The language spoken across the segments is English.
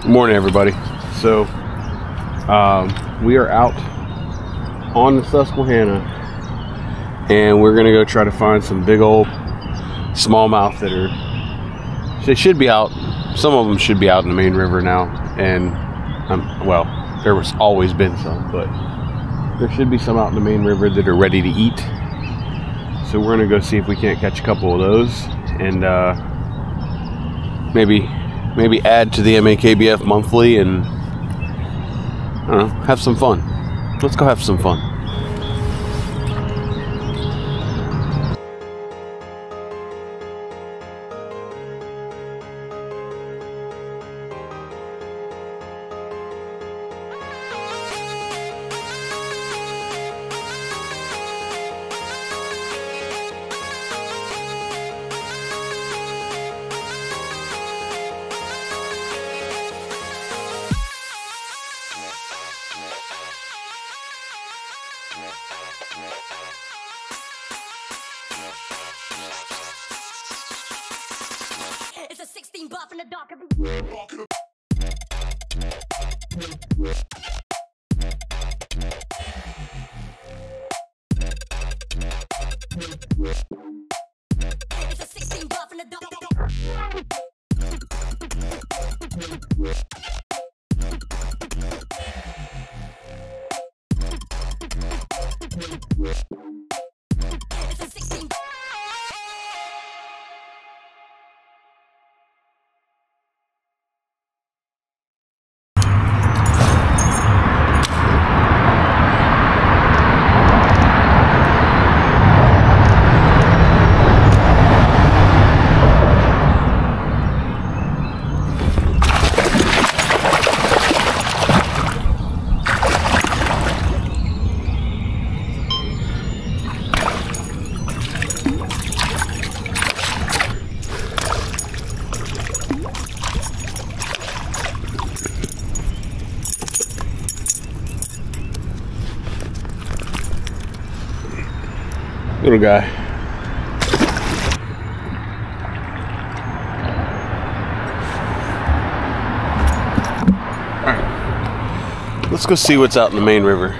Morning, everybody. So we are out on the Susquehanna, and we're gonna go try to find some big old smallmouth that are, they should be out, some of them should be out in the main river now, and well, there was always been some, but there should be some out in the main river that are ready to eat. So we're gonna go see if we can't catch a couple of those, and maybe add to the MAKBF monthly, and I don't know, have some fun. Let's go have some fun. It's a 16 buff in the dark. It's a 16 buff in the dark. It's a 16. Little guy. Alright, let's go see what's out in the main river.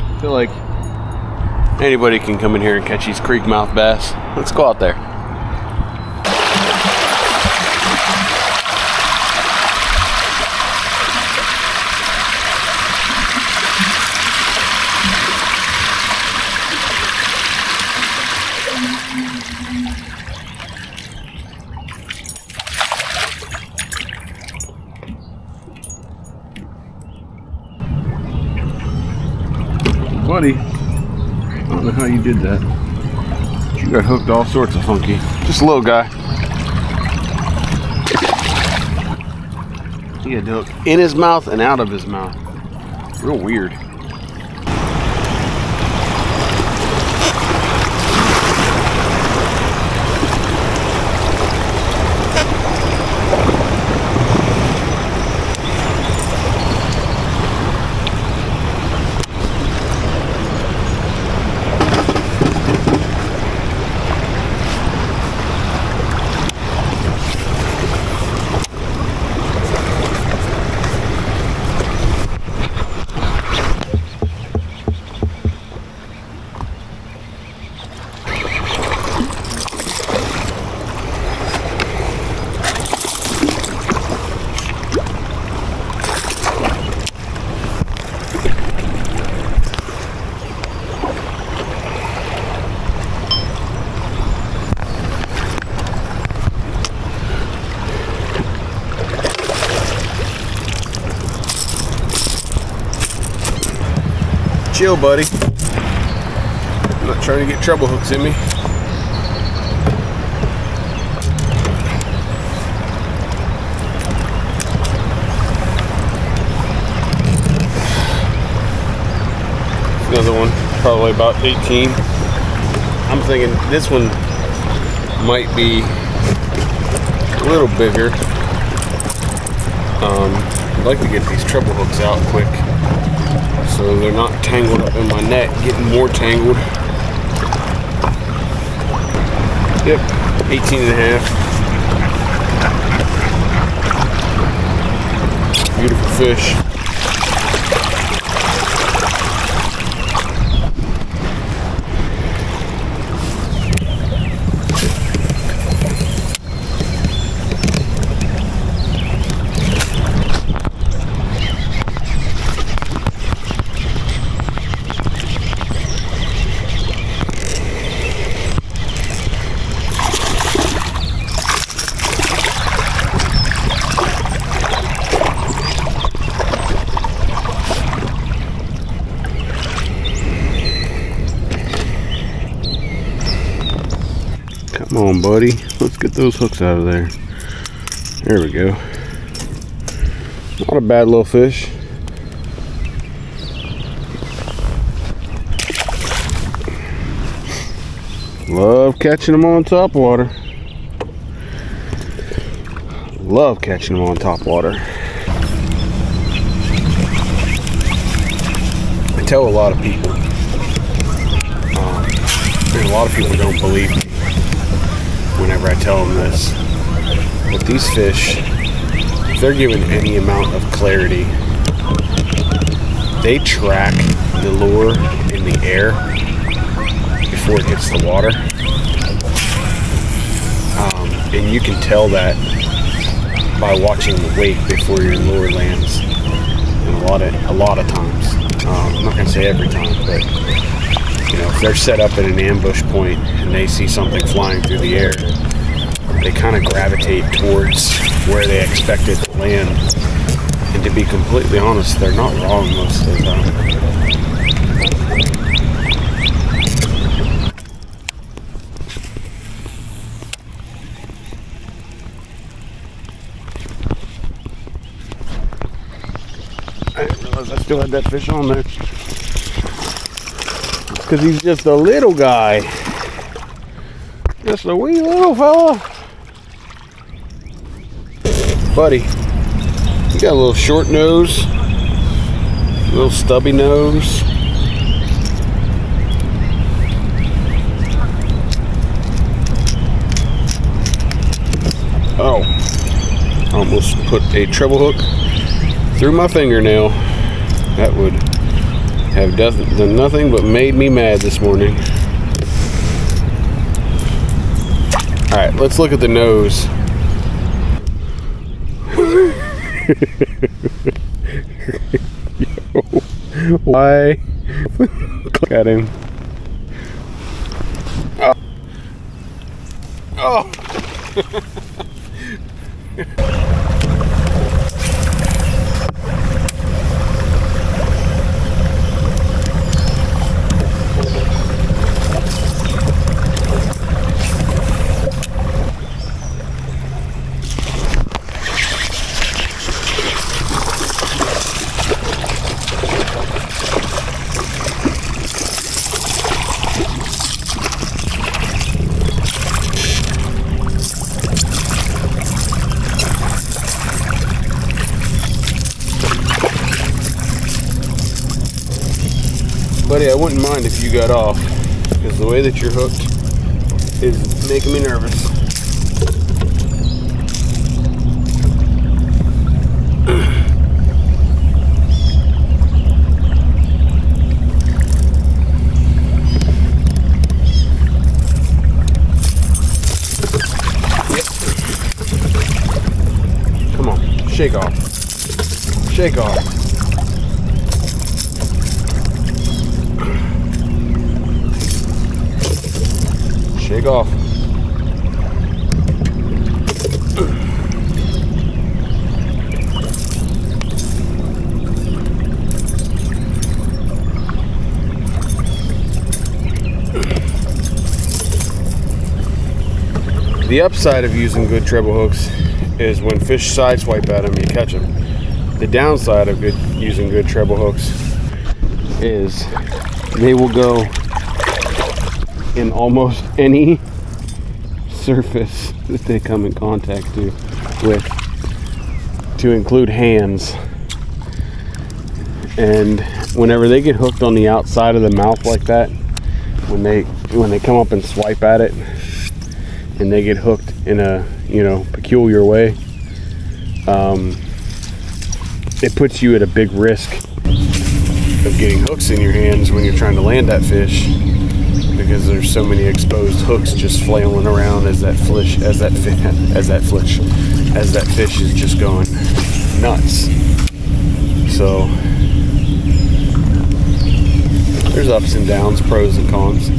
I feel like anybody can come in here and catch these creekmouth bass. Let's go out there. Buddy, I don't know how you did that. You got hooked all sorts of funky. Just a little guy. He had the hook in his mouth and out of his mouth. Real weird. Chill, buddy. I'm not trying to get treble hooks in me. Another one, probably about 18. I'm thinking this one might be a little bigger. I'd like to get these treble hooks out quick, so they're not tangled up in my net, getting more tangled. Yep, 18 and a half. fish. Come on, buddy. Let's get those hooks out of there. There we go. Not a bad little fish. Love catching them on top water. Love catching them on top water. I tell a lot of people, and a lot of people don't believe me whenever I tell them this, but these fish, if they're given any amount of clarity, they track the lure in the air before it hits the water, and you can tell that by watching the wake before your lure lands. And a lot of times, I'm not gonna say every time, but you know, if they're set up at an ambush point and they see something flying through the air, they kind of gravitate towards where they expect it to land. And to be completely honest, they're not wrong most of the time. I didn't realize I still had that fish on there. Because he's just a little guy. Just a wee little fella. Buddy, you got a little short nose, a little stubby nose. Oh, almost put a treble hook through my fingernail. That would have done nothing but made me mad this morning. Alright, let's look at the nose. Yo, why? Look at him. Oh. Buddy, I wouldn't mind if you got off, because the way that you're hooked is making me nervous. Yep. Come on, shake off. Shake off. Shake off. The upside of using good treble hooks is when fish sideswipe at them, you catch them. The downside of using good treble hooks is they will go in almost any surface that they come in contact with, to include hands. And whenever they get hooked on the outside of the mouth like that, when they come up and swipe at it, and they get hooked in a peculiar way, it puts you at a big risk of getting hooks in your hands when you're trying to land that fish, because there's so many exposed hooks just flailing around as that fish is just going nuts. So there's ups and downs, pros and cons.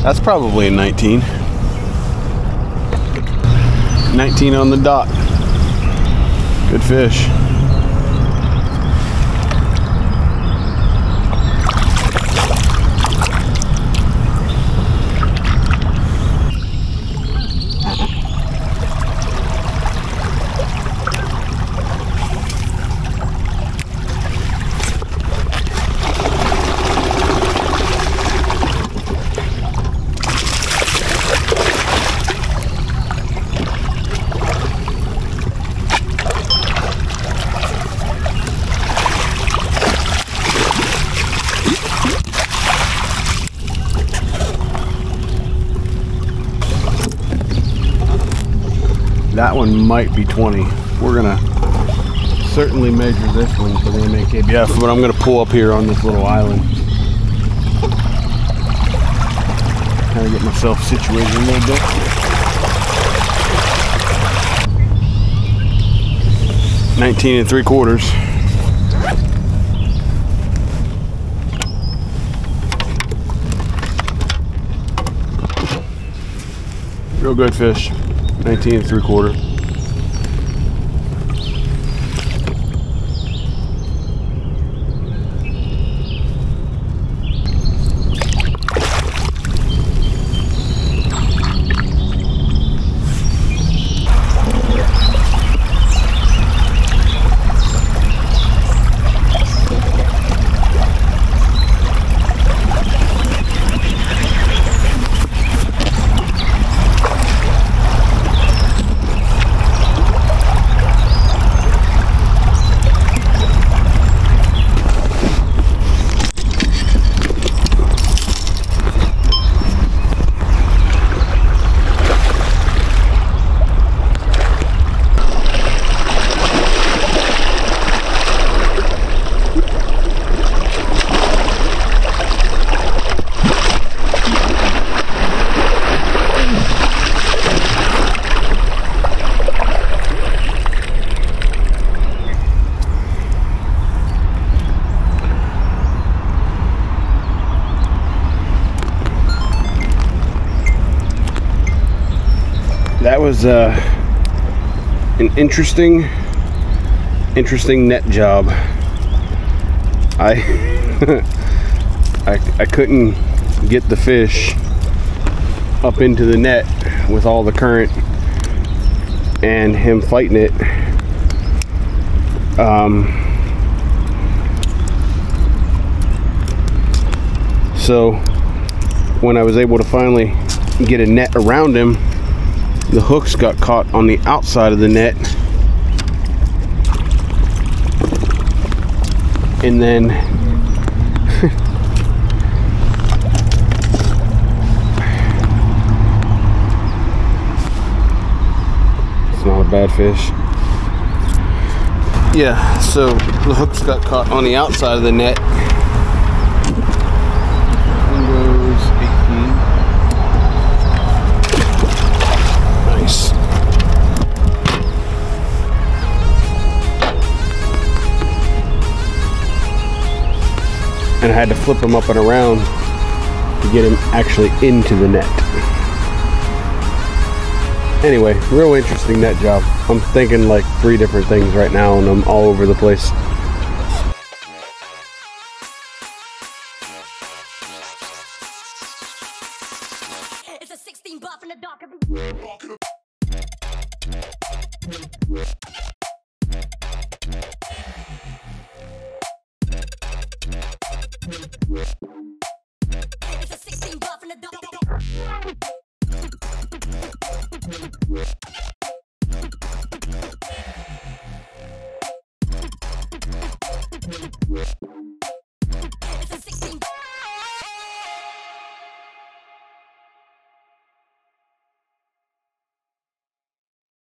That's probably a 19. 19 on the dot. Good fish. That one might be 20. We're gonna certainly measure this one for the MAKBF, but I'm gonna pull up here on this little island. Kind of get myself situated a little bit. $19 3/4. Real good fish. 19 3/4. That was an interesting net job. I couldn't get the fish up into the net with all the current and him fighting it. So when I was able to finally get a net around him, the hooks got caught on the outside of the net, and then it's not a bad fish. Yeah, so the hooks got caught on the outside of the net. Windows 18. Nice. And I had to flip him up and around to get him actually into the net. Anyway, real interesting net job. I'm thinking like 3 different things right now, and I'm all over the place. It's a 16 buff in the dark. It's a 16 buff in the dark.